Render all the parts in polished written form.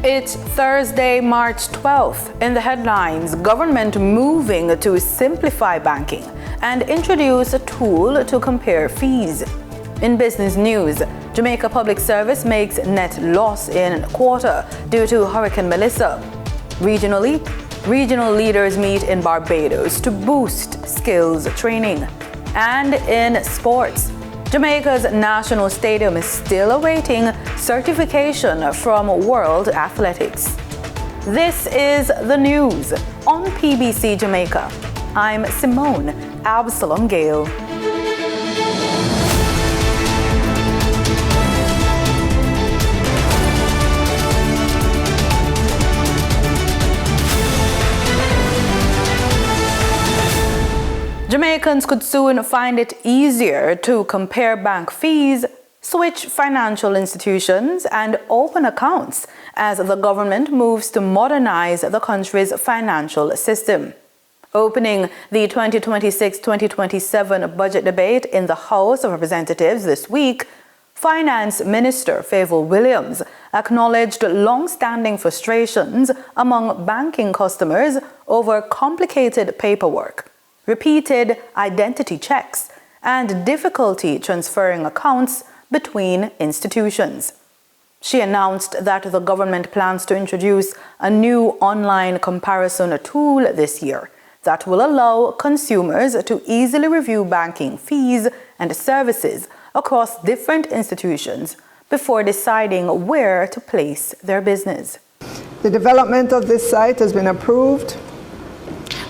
It's Thursday, March 12th. In the headlines, government moving to simplify banking and introduce a tool to compare fees. In business news, Jamaica Public Service makes net loss in quarter due to Hurricane Melissa. Regionally, regional leaders meet in Barbados to boost skills training. And in sports, Jamaica's national stadium is still awaiting certification from World Athletics. This is the news on PBC Jamaica. I'm Simone Absalom Gale. Jamaicans could soon find it easier to compare bank fees, switch financial institutions, and open accounts as the government moves to modernize the country's financial system. Opening the 2026-2027 budget debate in the House of Representatives this week, Finance Minister Favour Williams acknowledged long-standing frustrations among banking customers over complicated paperwork, repeated identity checks, and difficulty transferring accounts between institutions. She announced that the government plans to introduce a new online comparison tool this year that will allow consumers to easily review banking fees and services across different institutions before deciding where to place their business. The development of this site has been approved,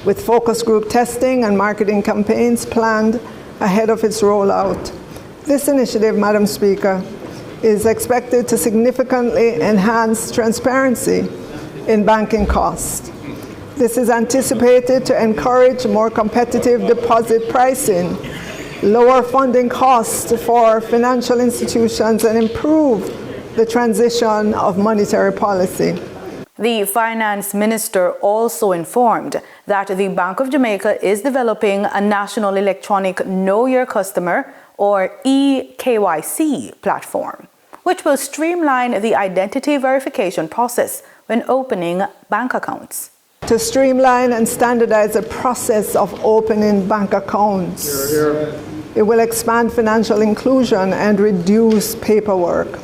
with focus group testing and marketing campaigns planned ahead of its rollout. This initiative, Madam Speaker, is expected to significantly enhance transparency in banking costs. This is anticipated to encourage more competitive deposit pricing, lower funding costs for financial institutions, and improve the transition of monetary policy. The Finance Minister also informed that the Bank of Jamaica is developing a national electronic Know Your Customer, or eKYC, platform, which will streamline the identity verification process when opening bank accounts. To streamline and standardize the process of opening bank accounts, it will expand financial inclusion and reduce paperwork.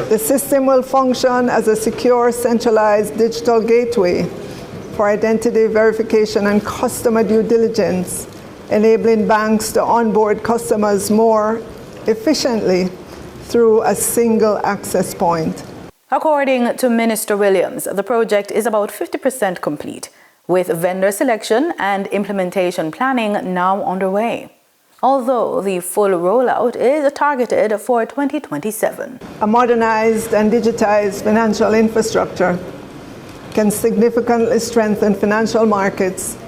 The system will function as a secure, centralized digital gateway for identity verification and customer due diligence, enabling banks to onboard customers more efficiently through a single access point. According to Minister Williams, the project is about 50% complete, with vendor selection and implementation planning now underway, although the full rollout is targeted for 2027. A modernized and digitized financial infrastructure can significantly strengthen financial markets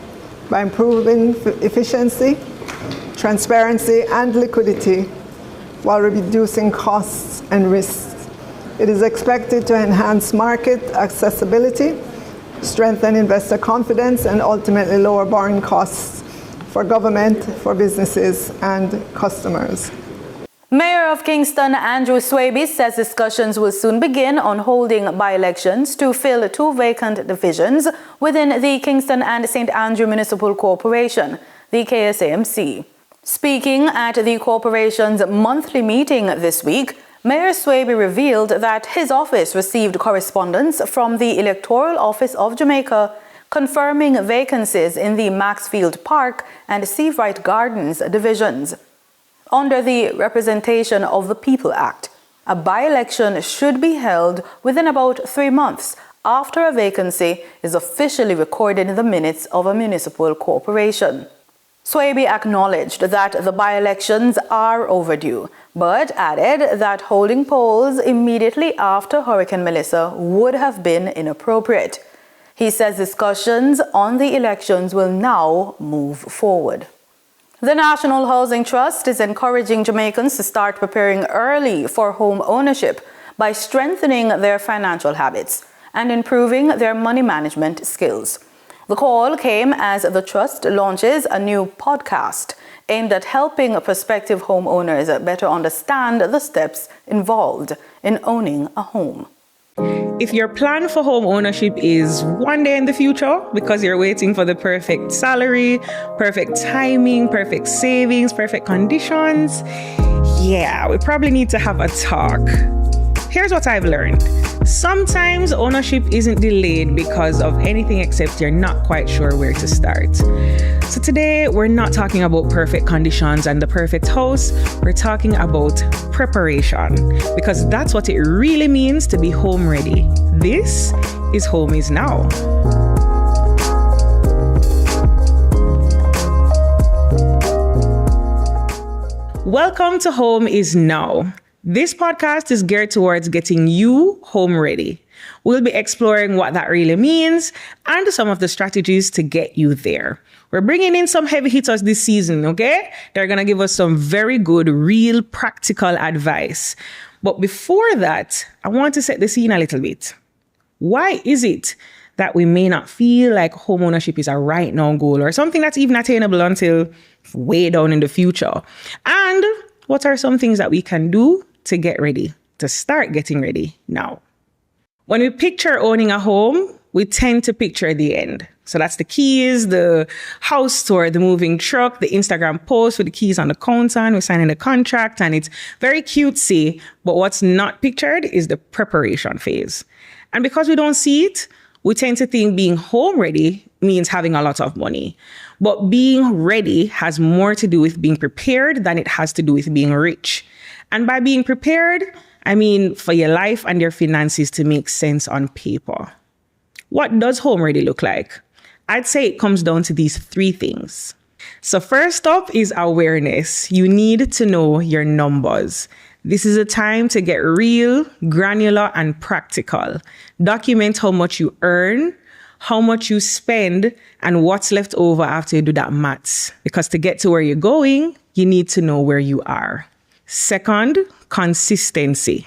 by improving efficiency, transparency, and liquidity while reducing costs and risks. It is expected to enhance market accessibility, strengthen investor confidence, and ultimately lower borrowing costs for government, for businesses, and customers. Mayor of Kingston, Andrew Swaby, says discussions will soon begin on holding by-elections to fill 2 vacant divisions within the Kingston and St. Andrew Municipal Corporation, the KSAMC. Speaking at the corporation's monthly meeting this week, Mayor Swaby revealed that his office received correspondence from the Electoral Office of Jamaica confirming vacancies in the Maxfield Park and Seavright Gardens divisions. Under the Representation of the People Act, a by-election should be held within about 3 months after a vacancy is officially recorded in the minutes of a municipal corporation. Swaby acknowledged that the by-elections are overdue, but added that holding polls immediately after Hurricane Melissa would have been inappropriate. He says discussions on the elections will now move forward. The National Housing Trust is encouraging Jamaicans to start preparing early for home ownership by strengthening their financial habits and improving their money management skills. The call came as the Trust launches a new podcast aimed at helping prospective homeowners better understand the steps involved in owning a home. If your plan for home ownership is one day in the future because you're waiting for the perfect salary, perfect timing, perfect savings, perfect conditions, yeah, we probably need to have a talk. Here's what I've learned. Sometimes ownership isn't delayed because of anything except you're not quite sure where to start. So today, we're not talking about perfect conditions and the perfect house. We're talking about preparation, because that's what it really means to be home ready. This is Home is Now. Welcome to Home is Now. This podcast is geared towards getting you home ready. We'll be exploring what that really means and some of the strategies to get you there. We're bringing in some heavy hitters this season, okay? They're going to give us some very good, real, practical advice. But before that, I want to set the scene a little bit. Why is it that we may not feel like home ownership is a right now goal or something that's even attainable until way down in the future? And what are some things that we can do to get ready, to start getting ready now? When we picture owning a home, we tend to picture the end. So that's the keys, the house tour, the moving truck, the Instagram post with the keys on the counter, and we're signing the contract, and it's very cutesy. But what's not pictured is the preparation phase. And because we don't see it, we tend to think being home ready means having a lot of money. But being ready has more to do with being prepared than it has to do with being rich. And by being prepared, I mean for your life and your finances to make sense on paper. What does home ready look like? I'd say it comes down to these three things. So first up is awareness. You need to know your numbers. This is a time to get real, granular, and practical. Document how much you earn, how much you spend, and what's left over after you do that maths. Because to get to where you're going, you need to know where you are. Second, consistency.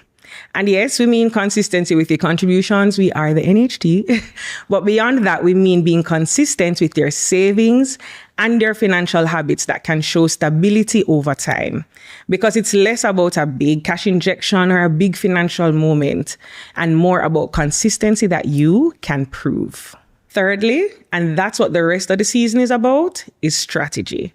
And yes, we mean consistency with your contributions. We are the NHT. But beyond that, we mean being consistent with your savings and your financial habits that can show stability over time. Because it's less about a big cash injection or a big financial moment and more about consistency that you can prove. Thirdly, and that's what the rest of the season is about, is strategy.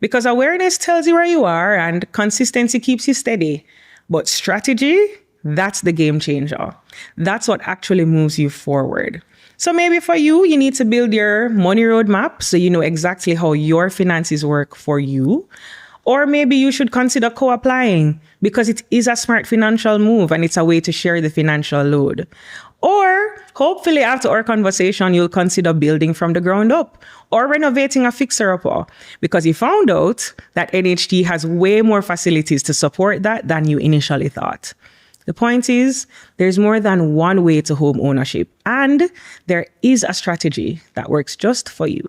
Because awareness tells you where you are and consistency keeps you steady. But strategy, that's the game changer. That's what actually moves you forward. So maybe for you, you need to build your money roadmap so you know exactly how your finances work for you. Or maybe you should consider co-applying because it is a smart financial move and it's a way to share the financial load. Or hopefully after our conversation, you'll consider building from the ground up or renovating a fixer-upper because you found out that NHT has way more facilities to support that than you initially thought. The point is, there's more than one way to home ownership, and there is a strategy that works just for you.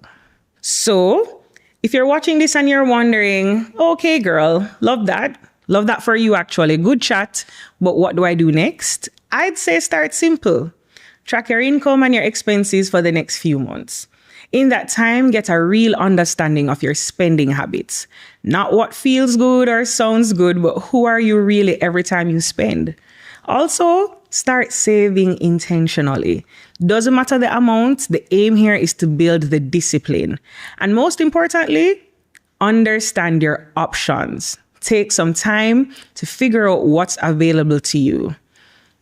So, if you're watching this and you're wondering, okay, girl, love that for you actually, good chat, but what do I do next? I'd say start simple. Track your income and your expenses for the next few months. In that time, get a real understanding of your spending habits. Not what feels good or sounds good, but who are you really every time you spend? Also, start saving intentionally. Doesn't matter the amount, the aim here is to build the discipline. And most importantly, understand your options. Take some time to figure out what's available to you.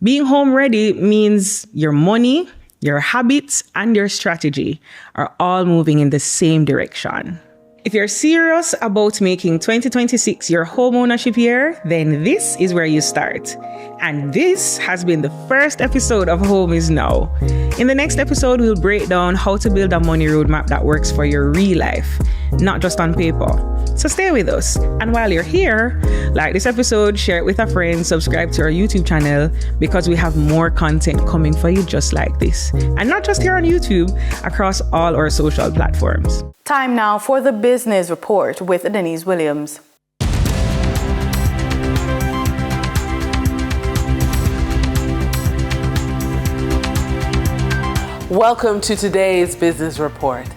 Being home ready means your money, your habits, and your strategy are all moving in the same direction. If you're serious about making 2026 your home ownership year, then this is where you start. And this has been the first episode of Home is Now. In the next episode, we'll break down how to build a money roadmap that works for your real life, not just on paper. So stay with us. And while you're here, like this episode, share it with a friend, subscribe to our YouTube channel because we have more content coming for you just like this. And not just here on YouTube, across all our social platforms. Time now for the business report with Denise Williams. Welcome to today's business report.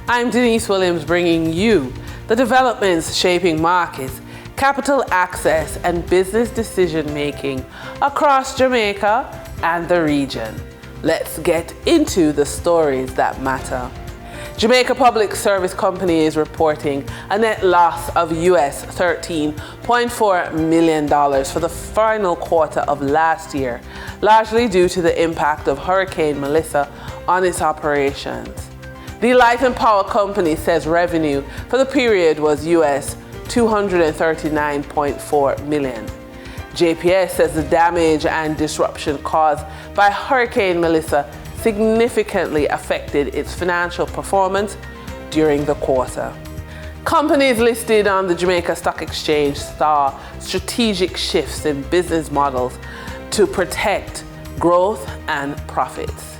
I'm Denise Williams bringing you the developments shaping markets, capital access, and business decision making across Jamaica and the region. Let's get into the stories that matter. Jamaica Public Service Company is reporting a net loss of US $13.4 million for the final quarter of last year, largely due to the impact of Hurricane Melissa on its operations. The Light and Power Company says revenue for the period was US $239.4 million. JPS says the damage and disruption caused by Hurricane Melissa significantly affected its financial performance during the quarter. Companies listed on the Jamaica Stock Exchange saw strategic shifts in business models to protect growth and profits.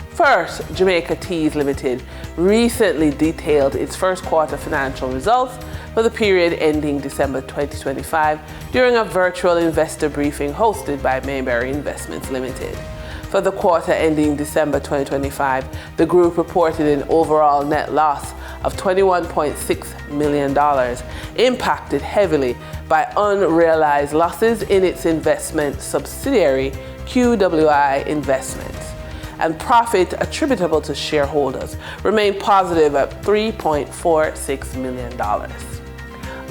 First, Jamaica Teas Limited recently detailed its first quarter financial results for the period ending December 2025 during a virtual investor briefing hosted by Mayberry Investments Limited. For the quarter ending December 2025, the group reported an overall net loss of $21.6 million, impacted heavily by unrealized losses in its investment subsidiary, QWI Investments, and profit attributable to shareholders remained positive at $3.46 million.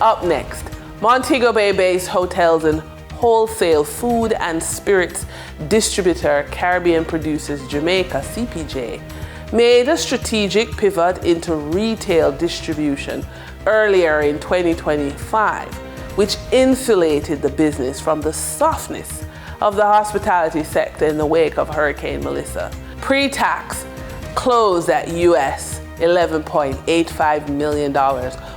Up next, Montego Bay-based hotels and wholesale food and spirits distributor Caribbean Producers Jamaica, CPJ, made a strategic pivot into retail distribution earlier in 2025, which insulated the business from the softness of the hospitality sector in the wake of Hurricane Melissa. Pre-tax closed at US $11.85 million,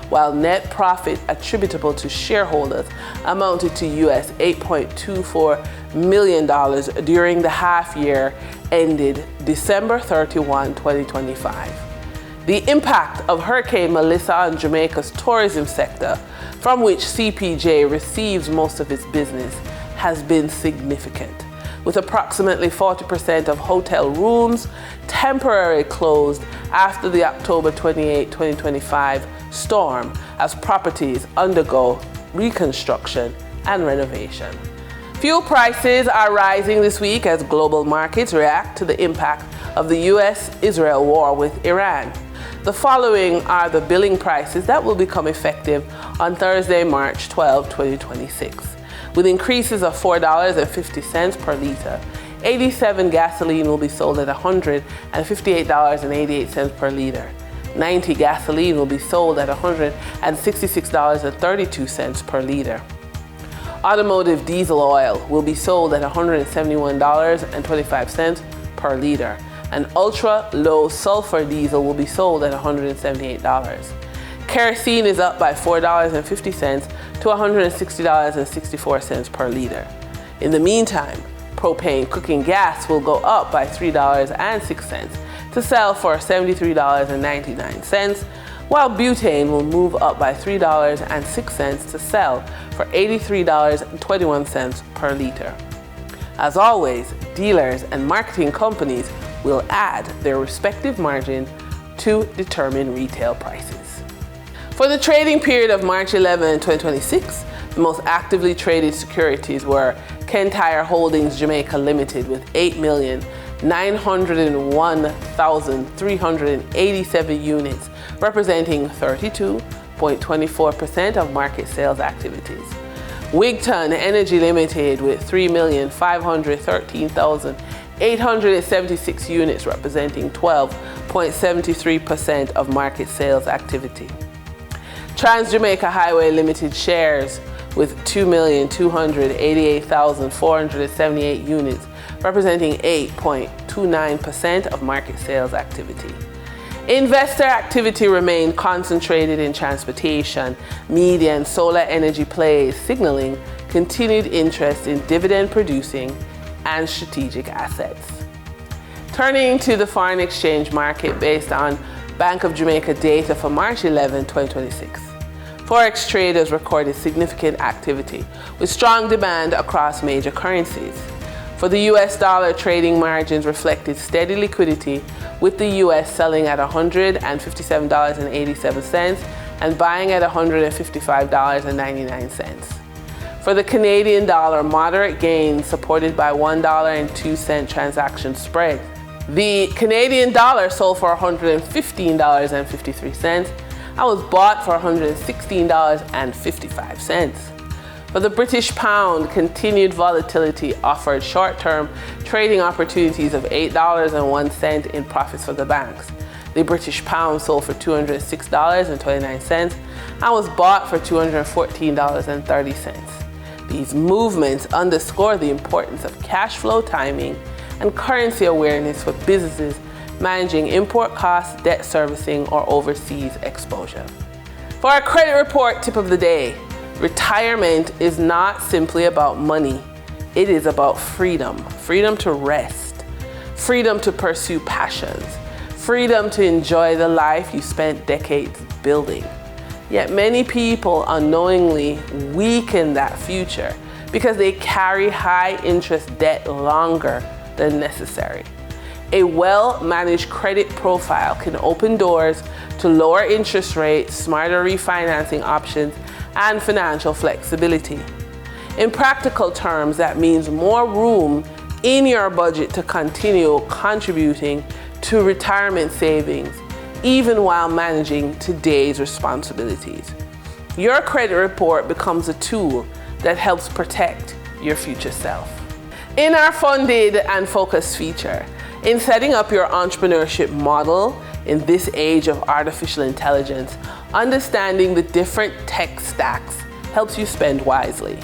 while net profit attributable to shareholders amounted to US $8.24 million during the half year ended December 31, 2025. The impact of Hurricane Melissa on Jamaica's tourism sector, from which CPJ receives most of its business, has been significant, with approximately 40% of hotel rooms temporarily closed after the October 28, 2025 storm as properties undergo reconstruction and renovation. Fuel prices are rising this week as global markets react to the impact of the US-Israel war with Iran. The following are the billing prices that will become effective on Thursday, March 12, 2026. With increases of $4.50 per liter, 87 gasoline will be sold at $158.88 per liter. 90 gasoline will be sold at $166.32 per liter. Automotive diesel oil will be sold at $171.25 per liter. And ultra low sulfur diesel will be sold at $178. Kerosene is up by $4.50 to $160.64 per liter. In the meantime, propane cooking gas will go up by $3.06 to sell for $73.99, while butane will move up by $3.06 to sell for $83.21 per liter. As always, dealers and marketing companies will add their respective margin to determine retail prices. For the trading period of March 11, 2026, the most actively traded securities were Kentire Holdings Jamaica Limited with 8,901,387 units, representing 32.24% of market sales activities. Wigton Energy Limited with 3,513,876 units, representing 12.73% of market sales activity. Trans Jamaica Highway Limited shares with 2,288,478 units, representing 8.29% of market sales activity. Investor activity remained concentrated in transportation, media, and solar energy plays, signaling continued interest in dividend-producing and strategic assets. Turning to the foreign exchange market based on Bank of Jamaica data for March 11, 2026. Forex traders recorded significant activity with strong demand across major currencies. For the US dollar, trading margins reflected steady liquidity, with the US selling at $157.87 and buying at $155.99. For the Canadian dollar, moderate gains supported by $1.02 transaction spread The Canadian dollar sold for $115.53 and was bought for $116.55. For the British pound, continued volatility offered short-term trading opportunities of $8.01 in profits for the banks. The British pound sold for $206.29 and was bought for $214.30. These movements underscore the importance of cash flow timing and currency awareness for businesses managing import costs, debt servicing, or overseas exposure. For our credit report tip of the day, retirement is not simply about money. It is about freedom. Freedom to rest, freedom to pursue passions, freedom to enjoy the life you spent decades building. Yet many people unknowingly weaken that future because they carry high interest debt longer than necessary. A well-managed credit profile can open doors to lower interest rates, smarter refinancing options, and financial flexibility. In practical terms, that means more room in your budget to continue contributing to retirement savings, even while managing today's responsibilities. Your credit report becomes a tool that helps protect your future self. In our funded and focused feature, in setting up your entrepreneurship model in this age of artificial intelligence, understanding the different tech stacks helps you spend wisely.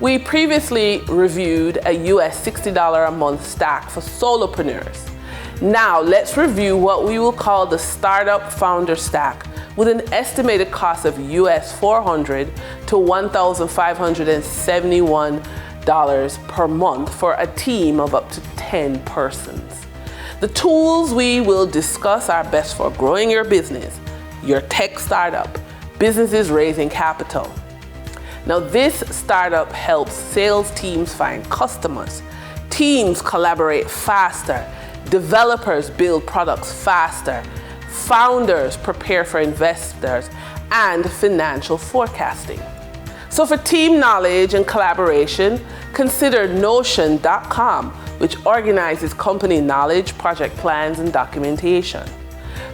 We previously reviewed a US $60 a month stack for solopreneurs. Now let's review what we will call the Startup Founder Stack with an estimated cost of US $400 to $1,571 per month for a team of up to 10 persons. The tools we will discuss are best for growing your business, your tech startup, businesses raising capital. Now this startup helps sales teams find customers, teams collaborate faster, developers build products faster, founders prepare for investors, and financial forecasting. So for team knowledge and collaboration, consider Notion.com, which organizes company knowledge, project plans, and documentation.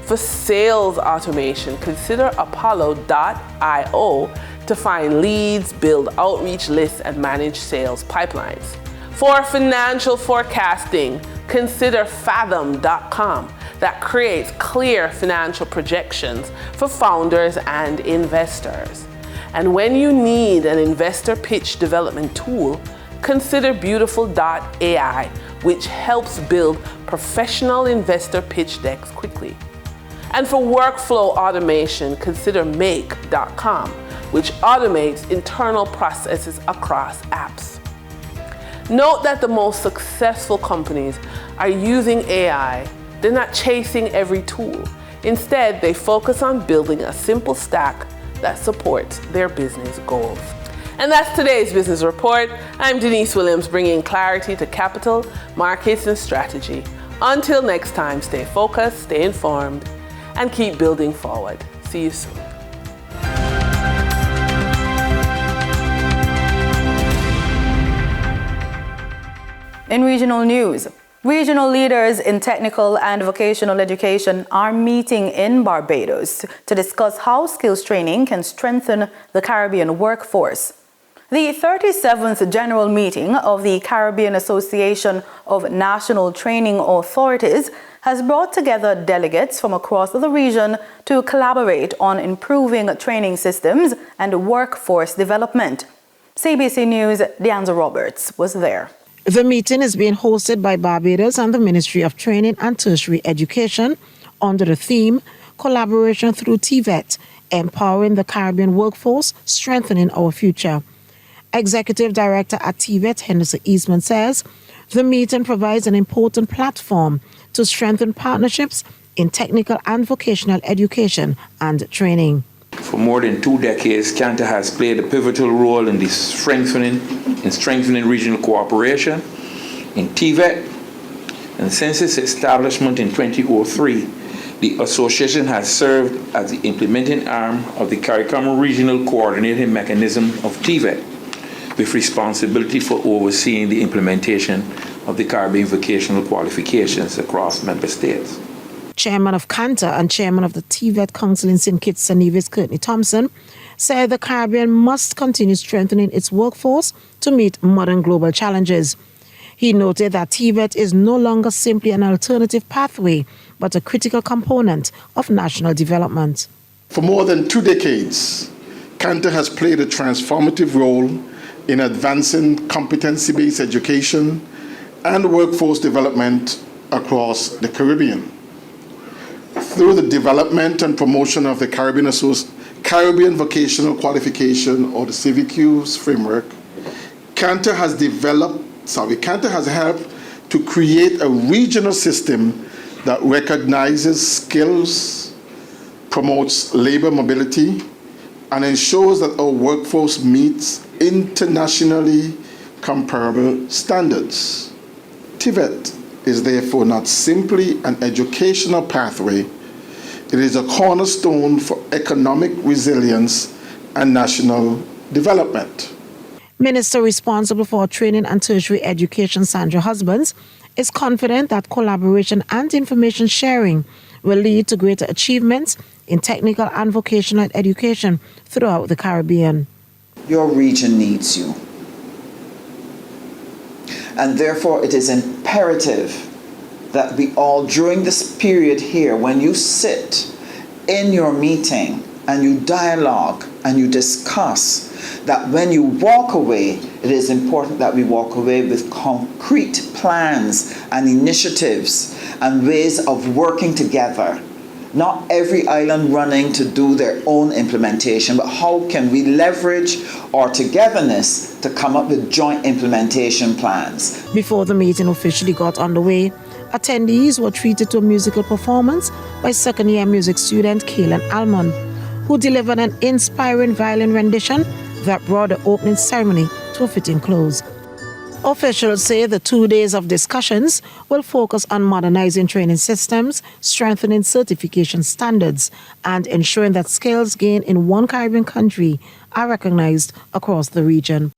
For sales automation, consider Apollo.io to find leads, build outreach lists, and manage sales pipelines. For financial forecasting, consider Fathom.com that creates clear financial projections for founders and investors. And when you need an investor pitch development tool, consider Beautiful.ai, which helps build professional investor pitch decks quickly. And for workflow automation, consider Make.com, which automates internal processes across apps. Note that the most successful companies are using AI. They're not chasing every tool. Instead, they focus on building a simple stack that supports their business goals. And that's today's business report. I'm Denise Williams, bringing clarity to capital, markets, and strategy. Until next time, stay focused, stay informed, and keep building forward. See you soon. In regional news, regional leaders in technical and vocational education are meeting in Barbados to discuss how skills training can strengthen the Caribbean workforce. The 37th General Meeting of the Caribbean Association of National Training Authorities has brought together delegates from across the region to collaborate on improving training systems and workforce development. CBC News' Deanza Roberts was there. The meeting is being hosted by Barbados and the Ministry of Training and Tertiary Education under the theme Collaboration through TVET, Empowering the Caribbean Workforce, Strengthening Our Future. Executive Director at TVET, Henderson Eastman, says the meeting provides an important platform to strengthen partnerships in technical and vocational education and training. For more than 2 decades, Canada has played a pivotal role in strengthening regional cooperation in TVET, and since its establishment in 2003, the association has served as the implementing arm of the CARICOM Regional Coordinating Mechanism of TVET, with responsibility for overseeing the implementation of the Caribbean vocational qualifications across member states. Chairman of CANTA and Chairman of the TVET Council in St. Kitts and Nevis, Courtney Thompson, said the Caribbean must continue strengthening its workforce to meet modern global challenges. He noted that TVET is no longer simply an alternative pathway, but a critical component of national development. For more than 2 decades, CANTA has played a transformative role in advancing competency-based education and workforce development across the Caribbean. Through the development and promotion of the Caribbean Vocational Qualification, or the CVQs framework, CANTA has helped to create a regional system that recognizes skills, promotes labor mobility, and ensures that our workforce meets internationally comparable standards. TVET is therefore not simply an educational pathway, it is a cornerstone for economic resilience and national development. Minister responsible for training and tertiary education, Sandra Husbands, is confident that collaboration and information sharing will lead to greater achievements in technical and vocational education throughout the Caribbean. Your region needs you. And therefore, it is imperative that we all, during this period here, when you sit in your meeting and you dialogue and you discuss, that when you walk away, it is important that we walk away with concrete plans and initiatives and ways of working together. Not every island running to do their own implementation, but how can we leverage our togetherness to come up with joint implementation plans? Before the meeting officially got underway, attendees were treated to a musical performance by second-year music student Kaylin Almond, who delivered an inspiring violin rendition that brought the opening ceremony to a fitting close. Officials say the 2 days of discussions will focus on modernizing training systems, strengthening certification standards, and ensuring that skills gained in one Caribbean country are recognized across the region.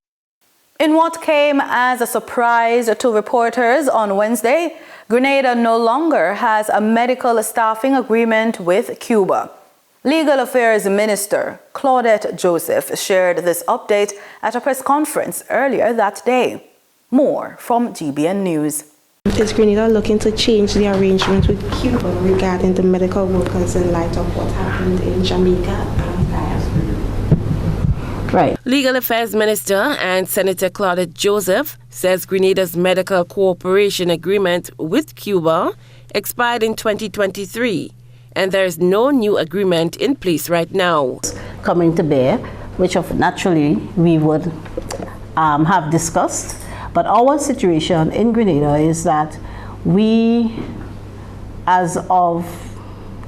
In what came as a surprise to reporters on Wednesday, Grenada no longer has a medical staffing agreement with Cuba. Legal Affairs Minister Claudette Joseph shared this update at a press conference earlier that day. More from GBN News. Is Grenada looking to change the arrangement with Cuba regarding the medical workers in light of what happened in Jamaica and Guyana? Right. Legal Affairs Minister and Senator Claudette Joseph says Grenada's medical cooperation agreement with Cuba expired in 2023, and there is no new agreement in place right now. Coming to bear, which naturally we would have discussed. But our situation in Grenada is that we, as of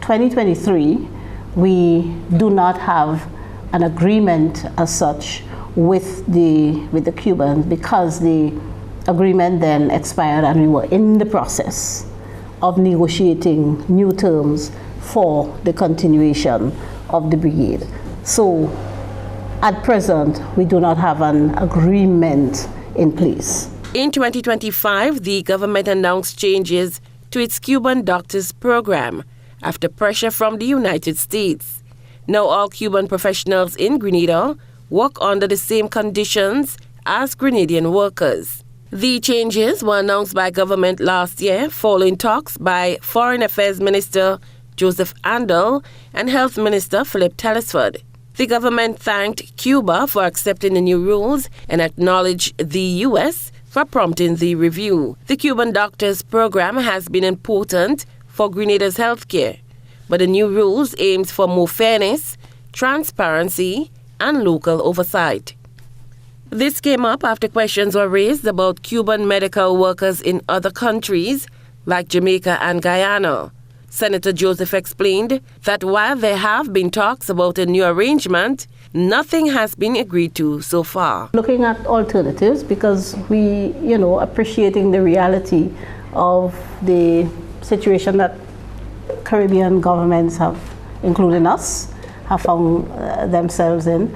2023, we do not have an agreement as such with the Cubans, because the agreement then expired and we were in the process of negotiating new terms for the continuation of the brigade. So at present, we do not have an agreement in place. In 2025, the government announced changes to its Cuban doctors program after pressure from the United States. Now all Cuban professionals in Grenada work under the same conditions as Grenadian workers. The changes were announced by government last year following talks by Foreign Affairs Minister Joseph Andel and Health Minister Philip Telesford. The government thanked Cuba for accepting the new rules and acknowledged the U.S. for prompting the review. The Cuban doctors program has been important for Grenada's healthcare, but the new rules aims for more fairness, transparency, and local oversight. This came up after questions were raised about Cuban medical workers in other countries like Jamaica and Guyana. Senator Joseph explained that while there have been talks about a new arrangement, nothing has been agreed to so far. Looking at alternatives, because we, appreciating the reality of the situation that Caribbean governments have, including us, have found themselves in.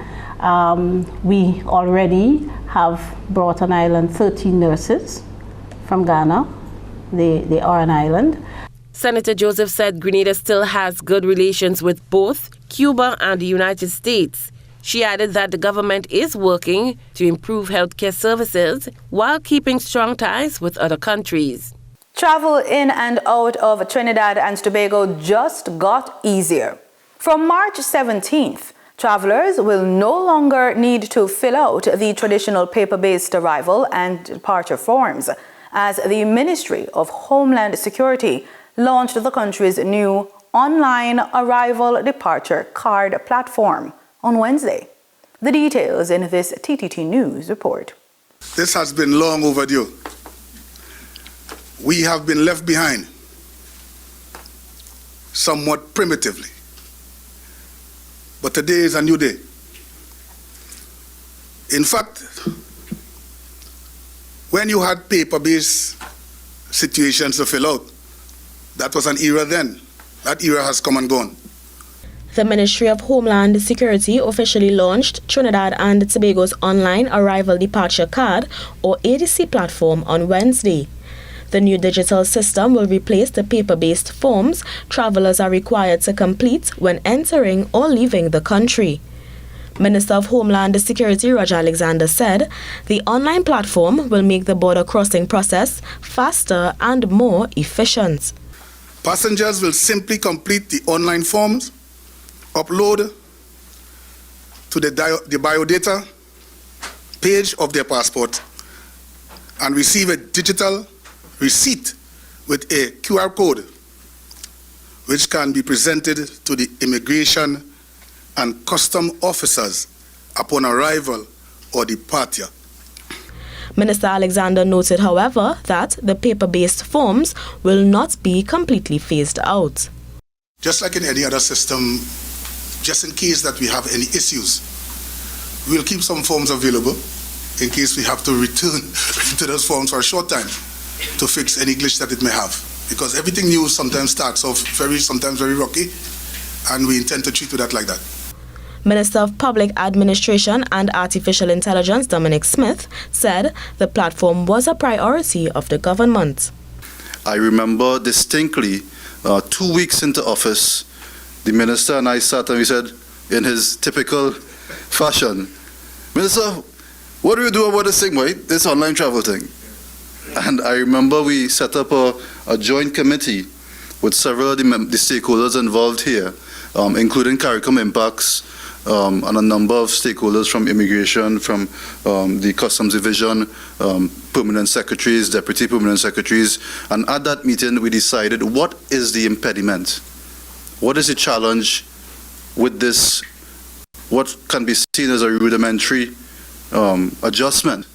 We already have brought on island 13 nurses from Ghana. They are an island. Senator Joseph said Grenada still has good relations with both Cuba and the United States. She added that the government is working to improve healthcare services while keeping strong ties with other countries. Travel in and out of Trinidad and Tobago just got easier. From March 17th, travelers will no longer need to fill out the traditional paper-based arrival and departure forms, as the Ministry of Homeland Security launched the country's new online arrival departure card platform on Wednesday. The details in this TTT News report. This has been long overdue. We have been left behind, somewhat primitively. But today is a new day. In fact, when you had paper-based situations to fill out, that was an era then. That era has come and gone. The Ministry of Homeland Security officially launched Trinidad and Tobago's online arrival departure card, or ADC platform, on Wednesday. The new digital system will replace the paper-based forms travelers are required to complete when entering or leaving the country. Minister of Homeland Security Roger Alexander said the online platform will make the border crossing process faster and more efficient. Passengers will simply complete the online forms, upload to the biodata page of their passport, and receive a digital receipt with a QR code, which can be presented to the immigration and custom officers upon arrival or departure. Minister Alexander noted, however, that the paper-based forms will not be completely phased out. Just like in any other system, just in case that we have any issues, we'll keep some forms available in case we have to return to those forms for a short time to fix any glitch that it may have. Because everything new sometimes starts off sometimes very rocky, and we intend to treat that like that. Minister of Public Administration and Artificial Intelligence Dominic Smith said the platform was a priority of the government. I remember distinctly 2 weeks into office, the minister and I sat and we said, in his typical fashion, Minister, what do we do about this thing, right? This online travel thing. And I remember we set up a joint committee with several of the stakeholders involved here, including CARICOM Impacts, and a number of stakeholders from immigration, from the Customs Division, permanent secretaries, deputy permanent secretaries. And at that meeting, we decided what is the impediment? What is the challenge with this? What can be seen as a rudimentary adjustment?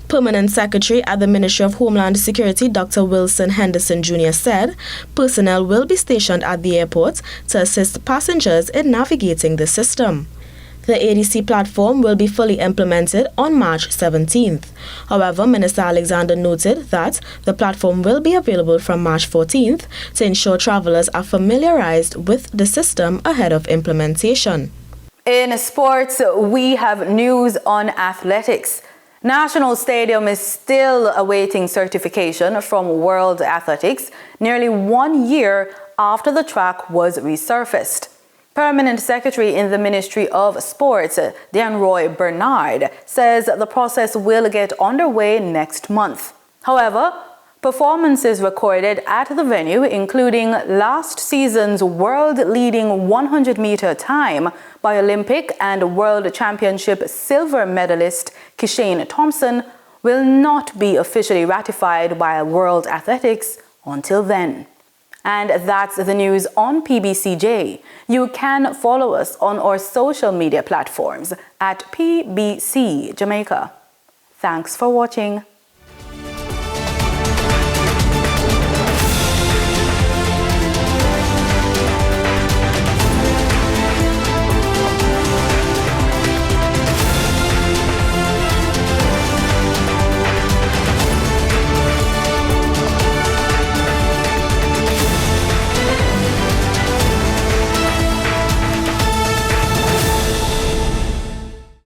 Permanent Secretary at the Ministry of Homeland Security, Dr. Wilson Henderson Jr. said personnel will be stationed at the airport to assist passengers in navigating the system. The ADC platform will be fully implemented on March 17th. However, Minister Alexander noted that the platform will be available from March 14th to ensure travelers are familiarized with the system ahead of implementation. In sports, we have news on athletics. National Stadium is still awaiting certification from World Athletics nearly 1 year after the track was resurfaced. Permanent Secretary in the Ministry of Sports, Roy Bernard, says the process will get underway next month. However, performances recorded at the venue, including last season's world-leading 100-meter time by Olympic and World Championship silver medalist Kishane Thompson, will not be officially ratified by World Athletics until then. And that's the news on PBCJ. You can follow us on our social media platforms at PBCJamaica. Thanks for watching.